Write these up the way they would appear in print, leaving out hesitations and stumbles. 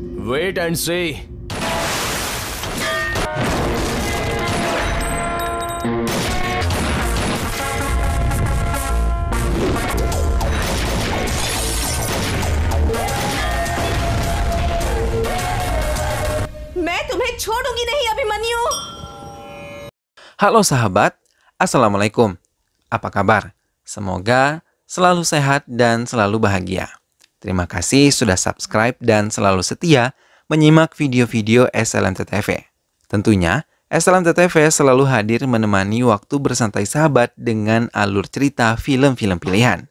Wait and see. मैं तुम्हें छोड़ूंगी नहीं Abhimanyu. Halo sahabat, Assalamualaikum. Apa kabar? Semoga selalu sehat dan selalu bahagia. Terima kasih sudah subscribe dan selalu setia menyimak video-video SLMT TV. Tentunya, SLMT TV selalu hadir menemani waktu bersantai sahabat dengan alur cerita film-film pilihan.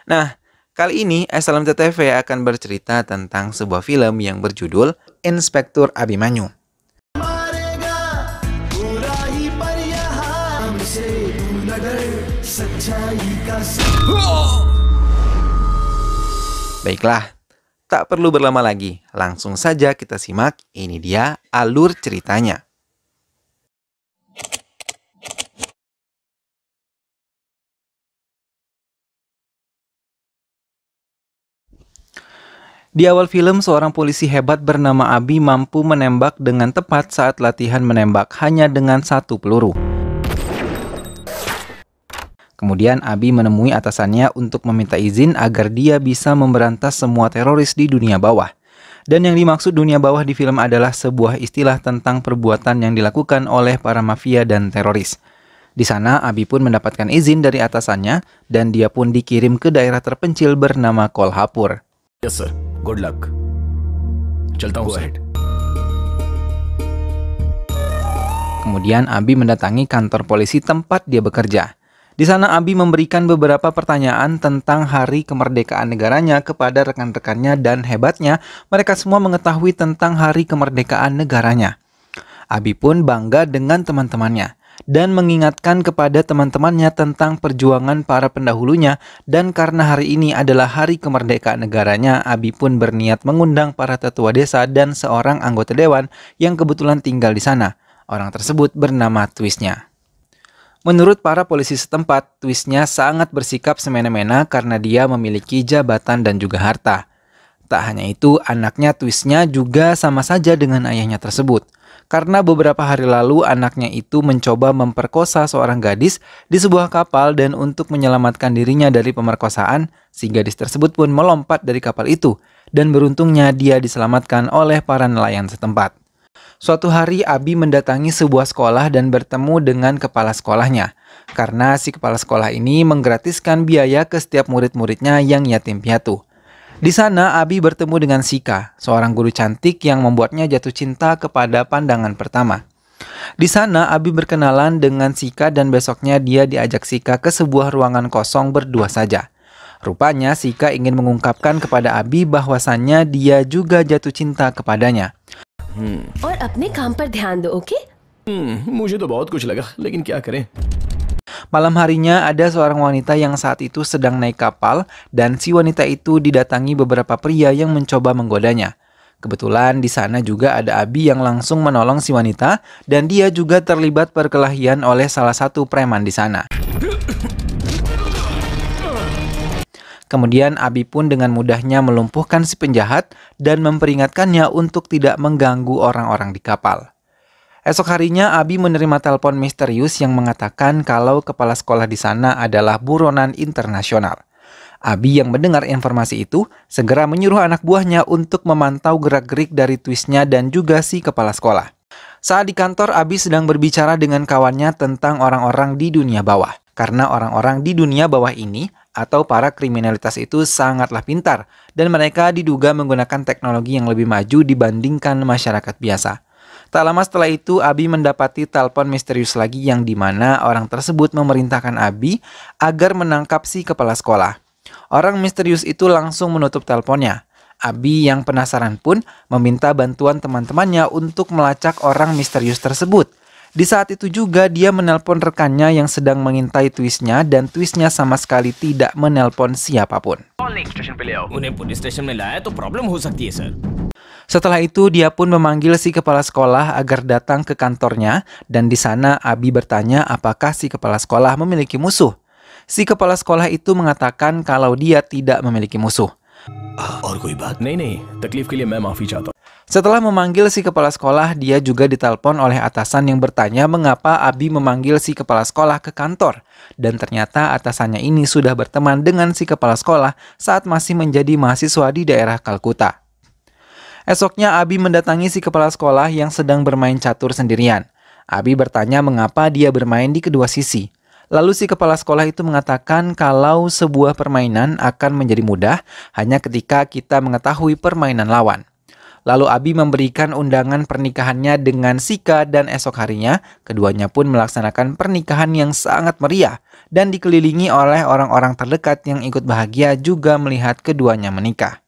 Nah, kali ini SLMT TV akan bercerita tentang sebuah film yang berjudul Inspektur Abhimanyu. Baiklah, tak perlu berlama lagi, langsung saja kita simak. Ini dia alur ceritanya. Di awal film, seorang polisi hebat bernama Abi mampu menembak dengan tepat saat latihan menembak hanya dengan satu peluru. Kemudian Abi menemui atasannya untuk meminta izin agar dia bisa memberantas semua teroris di dunia bawah. Dan yang dimaksud dunia bawah di film adalah sebuah istilah tentang perbuatan yang dilakukan oleh para mafia dan teroris. Di sana Abi pun mendapatkan izin dari atasannya dan dia pun dikirim ke daerah terpencil bernama Kolhapur. Yes sir. Good luck. Chalta hu sir. Kemudian Abi mendatangi kantor polisi tempat dia bekerja. Di sana Abi memberikan beberapa pertanyaan tentang hari kemerdekaan negaranya kepada rekan-rekannya dan hebatnya mereka semua mengetahui tentang hari kemerdekaan negaranya. Abi pun bangga dengan teman-temannya dan mengingatkan kepada teman-temannya tentang perjuangan para pendahulunya, dan karena hari ini adalah hari kemerdekaan negaranya, Abi pun berniat mengundang para tetua desa dan seorang anggota dewan yang kebetulan tinggal di sana. Orang tersebut bernama Twisnya. Menurut para polisi setempat, Twisnya sangat bersikap semena-mena karena dia memiliki jabatan dan juga harta. Tak hanya itu, anaknya Twisnya juga sama saja dengan ayahnya tersebut. Karena beberapa hari lalu anaknya itu mencoba memperkosa seorang gadis di sebuah kapal, dan untuk menyelamatkan dirinya dari pemerkosaan, si gadis tersebut pun melompat dari kapal itu. Dan beruntungnya dia diselamatkan oleh para nelayan setempat. Suatu hari Abi mendatangi sebuah sekolah dan bertemu dengan kepala sekolahnya. Karena si kepala sekolah ini menggratiskan biaya ke setiap murid-muridnya yang yatim piatu. Di sana Abi bertemu dengan Sika, seorang guru cantik yang membuatnya jatuh cinta kepada pandangan pertama. Di sana Abi berkenalan dengan Sika dan besoknya dia diajak Sika ke sebuah ruangan kosong berdua saja. Rupanya Sika ingin mengungkapkan kepada Abi bahwasannya dia juga jatuh cinta kepadanya. और अपने काम पर ध्यान दो, ओके? मुझे तो बहुत कुछ लगा, लेकिन क्या करें? Malam harinya ada seorang wanita yang saat itu sedang naik kapal dan si wanita itu didatangi beberapa pria yang mencoba menggodanya. Kebetulan di sana juga ada Abi yang langsung menolong si wanita dan dia juga terlibat perkelahian oleh salah satu preman di sana. Kemudian Abi pun dengan mudahnya melumpuhkan si penjahat dan memperingatkannya untuk tidak mengganggu orang-orang di kapal. Esok harinya Abi menerima telepon misterius yang mengatakan kalau kepala sekolah di sana adalah buronan internasional. Abi yang mendengar informasi itu segera menyuruh anak buahnya untuk memantau gerak-gerik dari Twisnya dan juga si kepala sekolah. Saat di kantor, Abi sedang berbicara dengan kawannya tentang orang-orang di dunia bawah. Karena orang-orang di dunia bawah ini atau para kriminalitas itu sangatlah pintar dan mereka diduga menggunakan teknologi yang lebih maju dibandingkan masyarakat biasa. Tak lama setelah itu Abi mendapati telepon misterius lagi yang dimana orang tersebut memerintahkan Abi agar menangkap si kepala sekolah. Orang misterius itu langsung menutup teleponnya. Abi yang penasaran pun meminta bantuan teman-temannya untuk melacak orang misterius tersebut. Di saat itu juga dia menelpon rekannya yang sedang mengintai Twisnya dan Twisnya sama sekali tidak menelpon siapapun. Setelah itu dia pun memanggil si kepala sekolah agar datang ke kantornya dan di sana Abi bertanya apakah si kepala sekolah memiliki musuh. Si kepala sekolah itu mengatakan kalau dia tidak memiliki musuh. और कोई बात? नहीं, तकलीफ के लिए मैं माफी चाहता हूँ. Setelah memanggil si kepala sekolah, dia juga ditelepon oleh atasan yang bertanya mengapa Abi memanggil si kepala sekolah ke kantor. Dan ternyata atasannya ini sudah berteman dengan si kepala sekolah saat masih menjadi mahasiswa di daerah Kalkuta. Esoknya Abi mendatangi si kepala sekolah yang sedang bermain catur sendirian. Abi bertanya mengapa dia bermain di kedua sisi. Lalu si kepala sekolah itu mengatakan kalau sebuah permainan akan menjadi mudah hanya ketika kita mengetahui permainan lawan. Lalu Abi memberikan undangan pernikahannya dengan Sika dan esok harinya keduanya pun melaksanakan pernikahan yang sangat meriah dan dikelilingi oleh orang-orang terdekat yang ikut bahagia juga melihat keduanya menikah.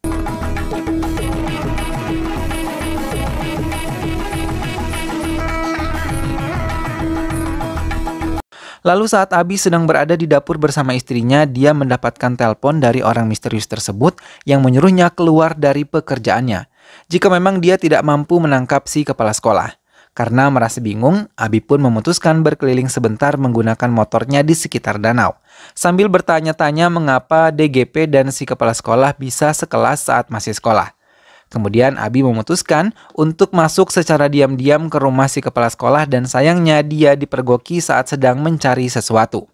Lalu saat Abi sedang berada di dapur bersama istrinya, dia mendapatkan telepon dari orang misterius tersebut yang menyuruhnya keluar dari pekerjaannya jika memang dia tidak mampu menangkap si kepala sekolah. Karena merasa bingung, Abi pun memutuskan berkeliling sebentar menggunakan motornya di sekitar danau, sambil bertanya-tanya mengapa DGP dan si kepala sekolah bisa sekelas saat masih sekolah. Kemudian Abi memutuskan untuk masuk secara diam-diam ke rumah si kepala sekolah dan sayangnya dia dipergoki saat sedang mencari sesuatu.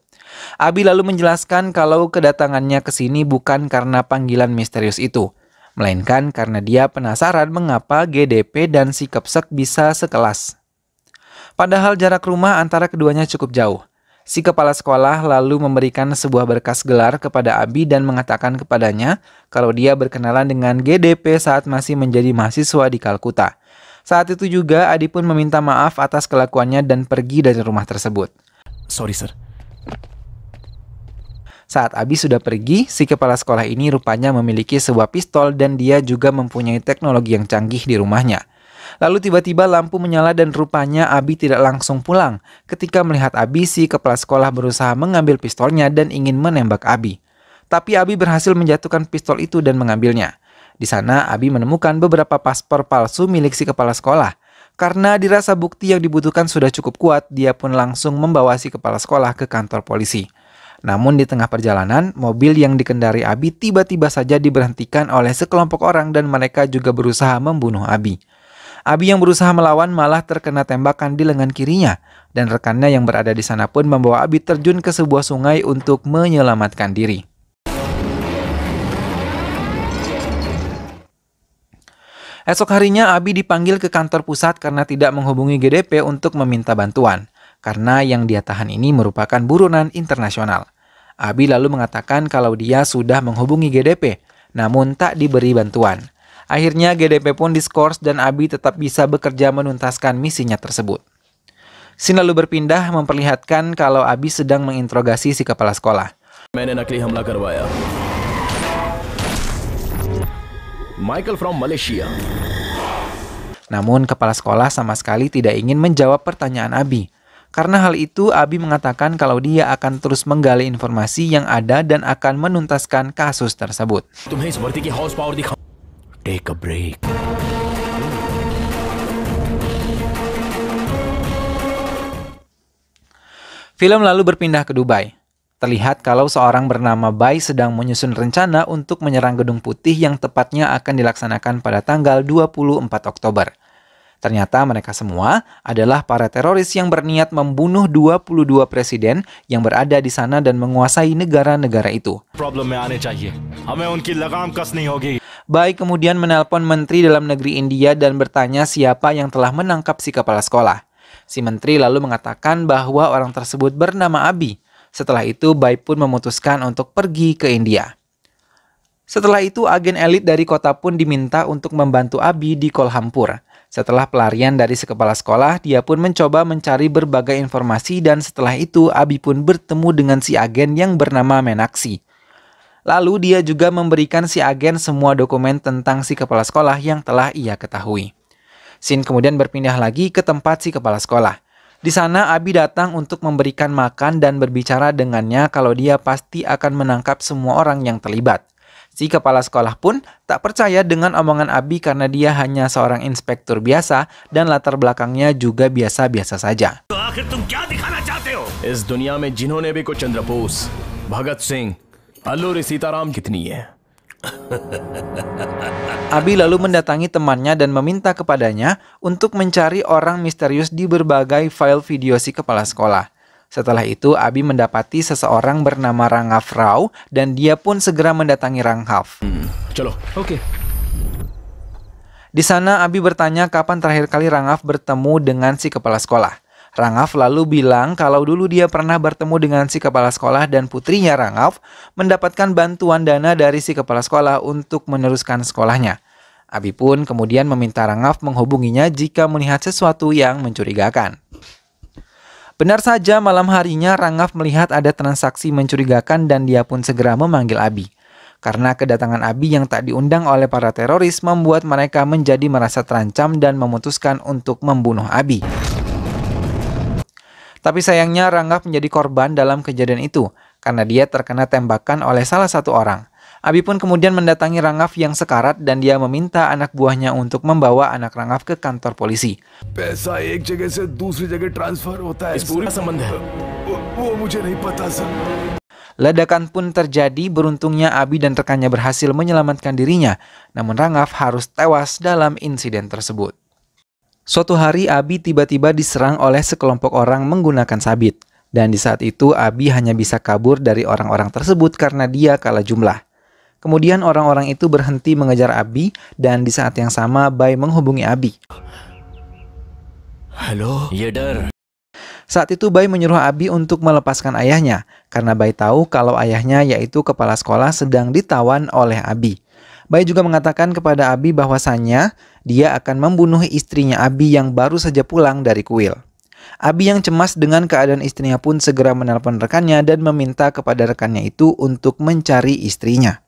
Abi lalu menjelaskan kalau kedatangannya ke sini bukan karena panggilan misterius itu, melainkan karena dia penasaran mengapa GDP dan si Kepsek bisa sekelas. Padahal jarak rumah antara keduanya cukup jauh. Si kepala sekolah lalu memberikan sebuah berkas gelar kepada Abi dan mengatakan kepadanya kalau dia berkenalan dengan GDP saat masih menjadi mahasiswa di Kalkuta. Saat itu juga Adi pun meminta maaf atas kelakuannya dan pergi dari rumah tersebut. Sorry, sir. Saat Abi sudah pergi, si kepala sekolah ini rupanya memiliki sebuah pistol dan dia juga mempunyai teknologi yang canggih di rumahnya. Lalu tiba-tiba lampu menyala dan rupanya Abi tidak langsung pulang. Ketika melihat Abi, si kepala sekolah berusaha mengambil pistolnya dan ingin menembak Abi. Tapi Abi berhasil menjatuhkan pistol itu dan mengambilnya. Di sana Abi menemukan beberapa paspor palsu milik si kepala sekolah. Karena dirasa bukti yang dibutuhkan sudah cukup kuat, dia pun langsung membawa si kepala sekolah ke kantor polisi. Namun di tengah perjalanan, mobil yang dikendari Abi tiba-tiba saja diberhentikan oleh sekelompok orang dan mereka juga berusaha membunuh Abi. Abi yang berusaha melawan malah terkena tembakan di lengan kirinya dan rekannya yang berada di sana pun membawa Abi terjun ke sebuah sungai untuk menyelamatkan diri. Esok harinya Abi dipanggil ke kantor pusat karena tidak menghubungi GDP untuk meminta bantuan, karena yang dia tahan ini merupakan buronan internasional. Abi lalu mengatakan kalau dia sudah menghubungi GDP, namun tak diberi bantuan. Akhirnya GDP pun diskors dan Abi tetap bisa bekerja menuntaskan misinya tersebut. Scene lalu berpindah memperlihatkan kalau Abi sedang menginterogasi si kepala sekolah. Michael from Malaysia. Namun kepala sekolah sama sekali tidak ingin menjawab pertanyaan Abi. Karena hal itu, Abi mengatakan kalau dia akan terus menggali informasi yang ada dan akan menuntaskan kasus tersebut. Take a break. Film lalu berpindah ke Dubai. Terlihat kalau seorang bernama Bai sedang menyusun rencana untuk menyerang Gedung Putih yang tepatnya akan dilaksanakan pada tanggal 24 Oktober. Ternyata mereka semua adalah para teroris yang berniat membunuh 22 presiden yang berada di sana dan menguasai negara-negara itu. Bai kemudian menelpon Menteri Dalam Negeri India dan bertanya siapa yang telah menangkap si kepala sekolah. Si menteri lalu mengatakan bahwa orang tersebut bernama Abi. Setelah itu, Bai pun memutuskan untuk pergi ke India. Setelah itu, agen elit dari kota pun diminta untuk membantu Abi di Kolhampur. Setelah pelarian dari si kepala sekolah, dia pun mencoba mencari berbagai informasi dan setelah itu, Abi pun bertemu dengan si agen yang bernama Menaksi. Lalu dia juga memberikan si agen semua dokumen tentang si kepala sekolah yang telah ia ketahui. Scene kemudian berpindah lagi ke tempat si kepala sekolah. Di sana Abi datang untuk memberikan makan dan berbicara dengannya kalau dia pasti akan menangkap semua orang yang terlibat. Si kepala sekolah pun tak percaya dengan omongan Abi karena dia hanya seorang inspektur biasa dan latar belakangnya juga biasa-biasa saja. इस दुनिया में जिन्होंने भी को चंद्रबोस, भगत सिंह, अल्लूरी सीताराम कितनी है? Abi lalu mendatangi temannya dan meminta kepadanya untuk mencari orang misterius di berbagai file video si kepala sekolah. Setelah itu, Abi mendapati seseorang bernama Rangaf Rao dan dia pun segera mendatangi Rangaf. चलो okay Di sana, Abi bertanya kapan terakhir kali Rangaf bertemu dengan si kepala sekolah. Rangaf lalu bilang kalau dulu dia pernah bertemu dengan si kepala sekolah dan putrinya Rangaf mendapatkan bantuan dana dari si kepala sekolah untuk meneruskan sekolahnya. Abi pun kemudian meminta Rangaf menghubunginya jika melihat sesuatu yang mencurigakan. Benar saja, malam harinya Rangaf melihat ada transaksi mencurigakan dan dia pun segera memanggil Abi. Karena kedatangan Abi yang tak diundang oleh para teroris membuat mereka menjadi merasa terancam dan memutuskan untuk membunuh Abi. Tapi sayangnya Rangaf menjadi korban dalam kejadian itu karena dia terkena tembakan oleh salah satu orang. Abi pun kemudian mendatangi Rangaf yang sekarat dan dia meminta anak buahnya untuk membawa anak Rangaf ke kantor polisi. पैसा एक जगह से दूसरी जगह ट्रांसफर होता है इस पूरी का संबंध है वो मुझे नहीं पता sir Ledakan pun terjadi, beruntungnya Abi dan rekannya berhasil menyelamatkan dirinya, namun Rangaf harus tewas dalam insiden tersebut. Suatu hari Abi tiba-tiba diserang oleh sekelompok orang menggunakan sabit, dan di saat itu Abi hanya bisa kabur dari orang-orang tersebut karena dia kalah jumlah. Kemudian orang-orang itu berhenti mengejar Abi dan di saat yang sama Bai menghubungi Abi. Hello ये डर Saat itu Bai menyuruh Abi untuk melepaskan ayahnya karena Bai tahu kalau ayahnya yaitu kepala sekolah sedang ditawan oleh Abi. Bai juga mengatakan kepada Abi bahwasannya dia akan membunuh istrinya Abi yang baru saja pulang dari kuil. Abi yang cemas dengan keadaan istrinya pun segera menelpon rekannya dan meminta kepada rekannya itu untuk mencari istrinya.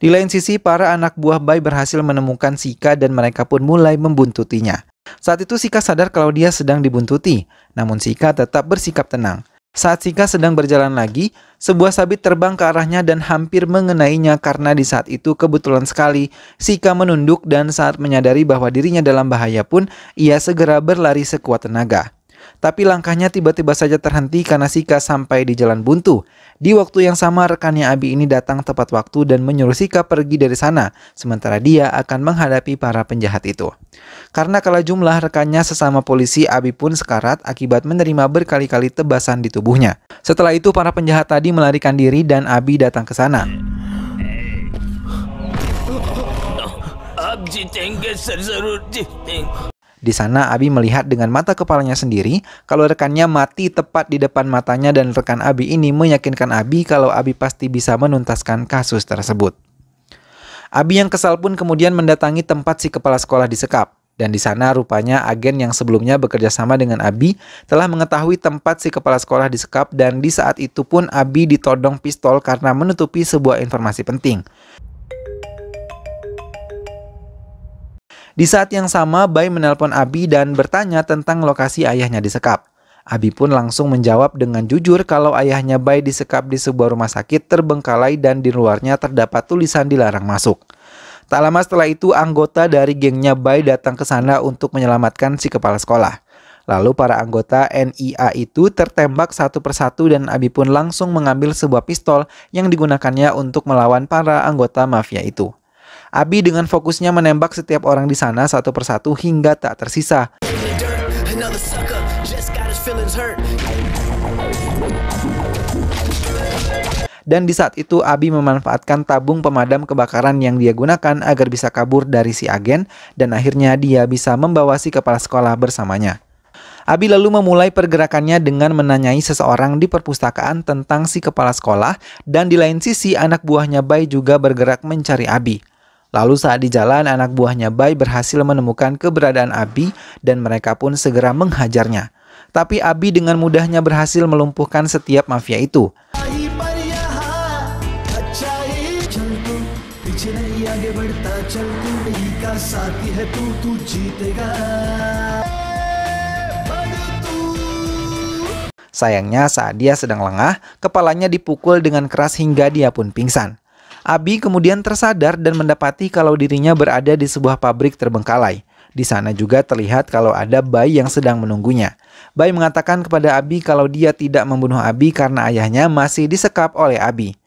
Di lain sisi, para anak buah Bai berhasil menemukan Sika dan mereka pun mulai membuntutinya. Saat itu Sika sadar kalau dia sedang dibuntuti, namun Sika tetap bersikap tenang. Saat Sika sedang berjalan lagi, sebuah sabit terbang ke arahnya dan hampir mengenainya karena di saat itu kebetulan sekali Sika menunduk dan saat menyadari bahwa dirinya dalam bahaya pun ia segera berlari sekuat tenaga. Tapi langkahnya tiba-tiba saja terhenti karena Sika sampai di jalan buntu. Di waktu yang sama rekannya Abi ini datang tepat waktu dan menyuruh Sika pergi dari sana, sementara dia akan menghadapi para penjahat itu. Karena kalah jumlah rekannya sesama polisi, Abi pun sekarat akibat menerima berkali-kali tebasan di tubuhnya. Setelah itu para penjahat tadi melarikan diri dan Abi datang ke sana. अब जीतेंगे सर जरूर जीतेंगे Di sana Abi melihat dengan mata kepalanya sendiri kalau rekannya mati tepat di depan matanya dan rekan Abi ini meyakinkan Abi kalau Abi pasti bisa menuntaskan kasus tersebut. Abi yang kesal pun kemudian mendatangi tempat si kepala sekolah disekap. Dan di sana rupanya agen yang sebelumnya bekerja sama dengan Abi telah mengetahui tempat si kepala sekolah disekap dan di saat itu pun Abi ditodong pistol karena menutupi sebuah informasi penting. Di saat yang sama, Bai menelpon Abi dan bertanya tentang lokasi ayahnya disekap. Abi pun langsung menjawab dengan jujur kalau ayahnya Bai disekap di sebuah rumah sakit terbengkalai dan di luarnya terdapat tulisan dilarang masuk. Tak lama setelah itu, anggota dari gengnya Bai datang ke sana untuk menyelamatkan si kepala sekolah. Lalu para anggota NIA itu tertembak satu persatu dan Abi pun langsung mengambil sebuah pistol yang digunakannya untuk melawan para anggota mafia itu. Abi dengan fokusnya menembak setiap orang di sana satu persatu hingga tak tersisa. Dan di saat itu Abi memanfaatkan tabung pemadam kebakaran yang dia gunakan agar bisa kabur dari si agen dan akhirnya dia bisa membawa si kepala sekolah bersamanya. Abi lalu memulai pergerakannya dengan menanyai seseorang di perpustakaan tentang si kepala sekolah dan di lain sisi anak buahnya Bai juga bergerak mencari Abi. Lalu saat di jalan, anak buahnya Bai berhasil menemukan keberadaan Abi dan mereka pun segera menghajarnya. Tapi Abi dengan mudahnya berhasil melumpuhkan setiap mafia itu. Sayangnya saat dia sedang lengah, kepalanya dipukul dengan keras hingga dia pun pingsan. Abi kemudian tersadar dan mendapati kalau dirinya berada di sebuah pabrik terbengkalai. Di sana juga terlihat kalau ada Bai yang sedang menunggunya. Bai mengatakan kepada Abi kalau dia tidak membunuh Abi karena ayahnya masih disekap oleh Abi.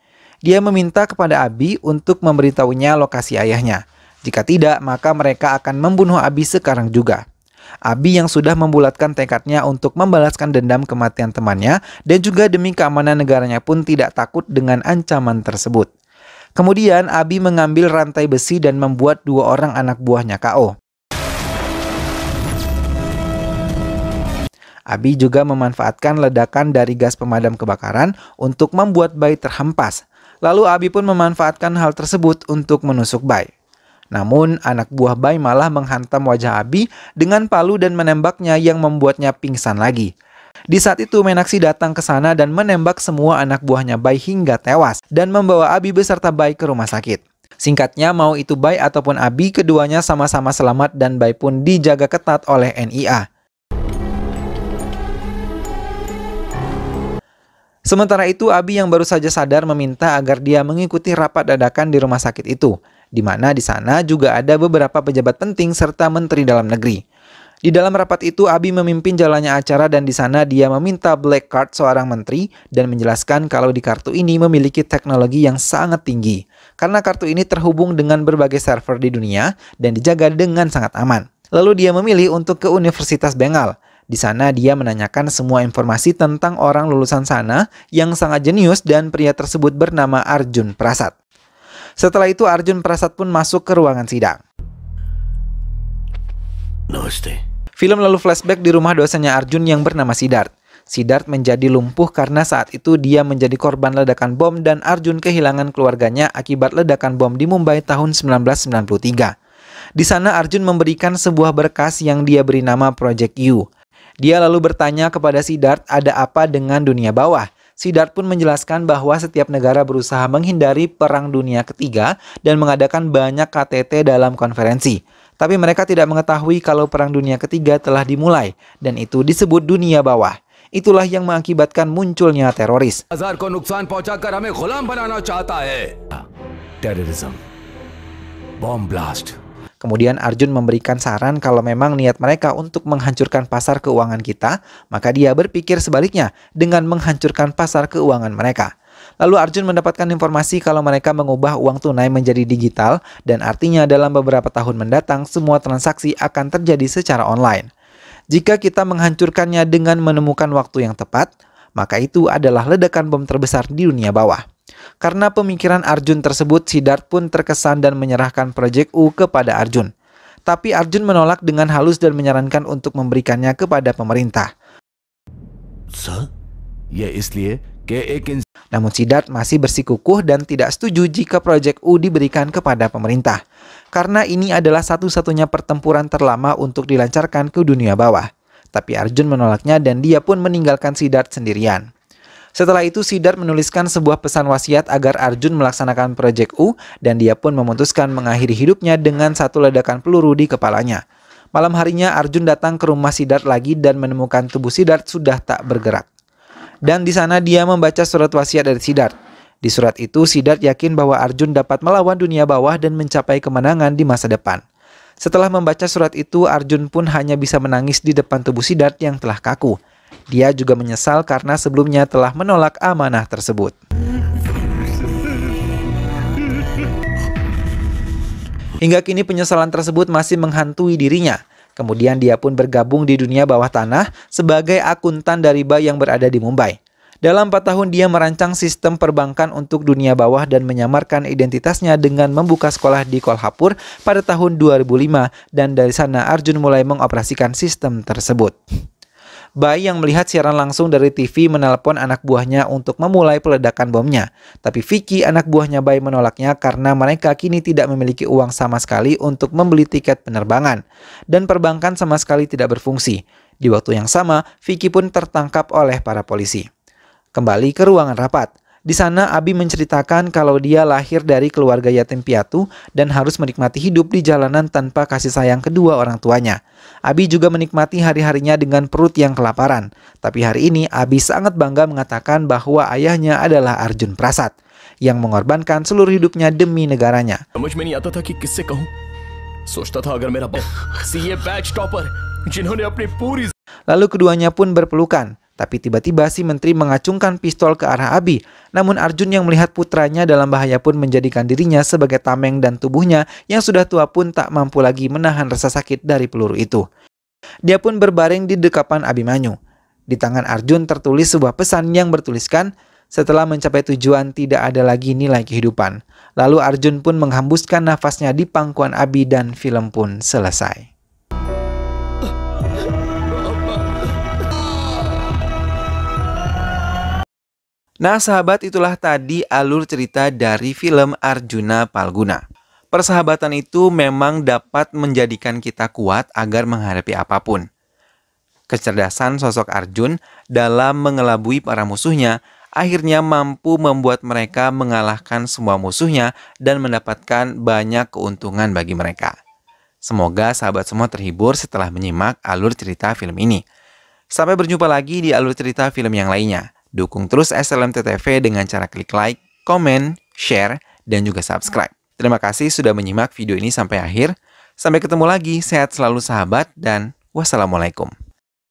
Dia meminta kepada Abi untuk memberitahunya lokasi ayahnya. Jika tidak, maka mereka akan membunuh Abi sekarang juga. Abi yang sudah membulatkan tekadnya untuk membalaskan dendam kematian temannya dan juga demi keamanan negaranya pun tidak takut dengan ancaman tersebut. Kemudian Abi mengambil rantai besi dan membuat 2 orang anak buahnya KO. Abi juga memanfaatkan ledakan dari gas pemadam kebakaran untuk membuat Bai terhempas. Lalu Abi pun memanfaatkan hal tersebut untuk menusuk Bai. Namun anak buah Bai malah menghantam wajah Abi dengan palu dan menembaknya yang membuatnya pingsan lagi. Di saat itu Meenakshi datang ke sana dan menembak semua anak buahnya Bai hingga tewas dan membawa Abi beserta Bai ke rumah sakit. Singkatnya, mau itu Bai ataupun Abi, keduanya sama-sama selamat dan Bai pun dijaga ketat oleh NIA. Sementara itu, Abi yang baru saja sadar meminta agar dia mengikuti rapat dadakan di rumah sakit itu, di mana di sana juga ada beberapa pejabat penting serta menteri dalam negeri. Di dalam rapat itu, Abi memimpin jalannya acara dan di sana dia meminta black card seorang menteri dan menjelaskan kalau di kartu ini memiliki teknologi yang sangat tinggi, karena kartu ini terhubung dengan berbagai server di dunia dan dijaga dengan sangat aman. Lalu dia memilih untuk ke Universitas Bengal. Di sana dia menanyakan semua informasi tentang orang lulusan sana yang sangat jenius dan pria tersebut bernama Arjun Prasad. Setelah itu Arjun Prasad pun masuk ke ruangan sidang. नमस्ते। Film lalu flashback di rumah dosennya Arjun yang bernama Siddharth. Siddharth menjadi lumpuh karena saat itu dia menjadi korban ledakan bom dan Arjun kehilangan keluarganya akibat ledakan bom di Mumbai tahun 1993. Di sana Arjun memberikan sebuah berkas yang dia beri nama Project U. Dia lalu bertanya kepada Siddharth ada apa dengan dunia bawah. Siddharth pun menjelaskan bahwa setiap negara berusaha menghindari Perang Dunia Ketiga dan mengadakan banyak KTT dalam konferensi. Tapi mereka tidak mengetahui kalau Perang Dunia Ketiga telah dimulai dan itu disebut dunia bawah. Itulah yang mengakibatkan munculnya teroris. हजार को नुकसान पहुंचाकर हमें गुलाम बनाना चाहता है। Terrorism, bomb blast. Kemudian Arjun memberikan saran kalau memang niat mereka untuk menghancurkan pasar keuangan kita, maka dia berpikir sebaliknya dengan menghancurkan pasar keuangan mereka. Lalu Arjun mendapatkan informasi kalau mereka mengubah uang tunai menjadi digital dan artinya dalam beberapa tahun mendatang semua transaksi akan terjadi secara online. Jika kita menghancurkannya dengan menemukan waktu yang tepat, maka itu adalah ledakan bom terbesar di dunia bawah. Karena pemikiran Arjun tersebut, Siddharth pun terkesan dan menyerahkan Project U kepada Arjun. Tapi Arjun menolak dengan halus dan menyarankan untuk memberikannya kepada pemerintah. Namun Siddharth masih bersikukuh dan tidak setuju jika Project U diberikan kepada pemerintah. Karena ini adalah satu-satunya pertempuran terlama untuk dilancarkan ke dunia bawah. Tapi Arjun menolaknya dan dia pun meninggalkan Siddharth sendirian. Setelah itu Siddharth menuliskan sebuah pesan wasiat agar Arjun melaksanakan Project U dan dia pun memutuskan mengakhiri hidupnya dengan satu ledakan peluru di kepalanya. Malam harinya Arjun datang ke rumah Siddharth lagi dan menemukan tubuh Siddharth sudah tak bergerak. Dan di sana dia membaca surat wasiat dari Siddharth. Di surat itu Siddharth yakin bahwa Arjun dapat melawan dunia bawah dan mencapai kemenangan di masa depan. Setelah membaca surat itu Arjun pun hanya bisa menangis di depan tubuh Siddharth yang telah kaku. Dia juga menyesal karena sebelumnya telah menolak amanah tersebut. Hingga kini penyesalan tersebut masih menghantui dirinya. Kemudian dia pun bergabung di dunia bawah tanah sebagai akuntan dari bank yang berada di Mumbai. Dalam 4 tahun dia merancang sistem perbankan untuk dunia bawah dan menyamarkan identitasnya dengan membuka sekolah di Kolhapur pada tahun 2005 dan dari sana Arjun mulai mengoperasikan sistem tersebut. Bai yang melihat siaran langsung dari TV menelpon anak buahnya untuk memulai peledakan bomnya. Tapi Vicky, anak buahnya Bai, menolaknya karena mereka kini tidak memiliki uang sama sekali untuk membeli tiket penerbangan. Dan perbankan sama sekali tidak berfungsi. Di waktu yang sama, Vicky pun tertangkap oleh para polisi. Kembali ke ruangan rapat. Di sana Abi menceritakan kalau dia lahir dari keluarga yatim piatu dan harus menikmati hidup di jalanan tanpa kasih sayang kedua orang tuanya. Abi juga menikmati hari-harinya dengan perut yang kelaparan. Tapi hari ini Abi sangat bangga mengatakan bahwa ayahnya adalah Arjun Prasad yang mengorbankan seluruh hidupnya demi negaranya. Lalu keduanya pun berpelukan. Tapi tiba-tiba si menteri mengacungkan pistol ke arah Abi. Namun Arjun yang melihat putranya dalam bahaya pun menjadikan dirinya sebagai tameng dan tubuhnya yang sudah tua pun tak mampu lagi menahan rasa sakit dari peluru itu. Dia pun berbaring di dekapan Abimanyu. Di tangan Arjun tertulis sebuah pesan yang bertuliskan, "Setelah mencapai tujuan tidak ada lagi nilai kehidupan." Lalu Arjun pun menghembuskan nafasnya di pangkuan Abi dan film pun selesai. Nah sahabat, itulah tadi alur cerita dari film Arjuna Palguna. Persahabatan itu memang dapat menjadikan kita kuat agar menghadapi apapun. Kecerdasan sosok Arjun dalam mengelabui para musuhnya akhirnya mampu membuat mereka mengalahkan semua musuhnya dan mendapatkan banyak keuntungan bagi mereka. Semoga sahabat semua terhibur setelah menyimak alur cerita film ini. Sampai berjumpa lagi di alur cerita film yang lainnya. Dukung terus SLMT TV dengan cara klik like, komen, share, dan juga subscribe. Terima kasih sudah menyimak video ini sampai akhir. Sampai ketemu lagi, sehat selalu sahabat, dan wassalamualaikum.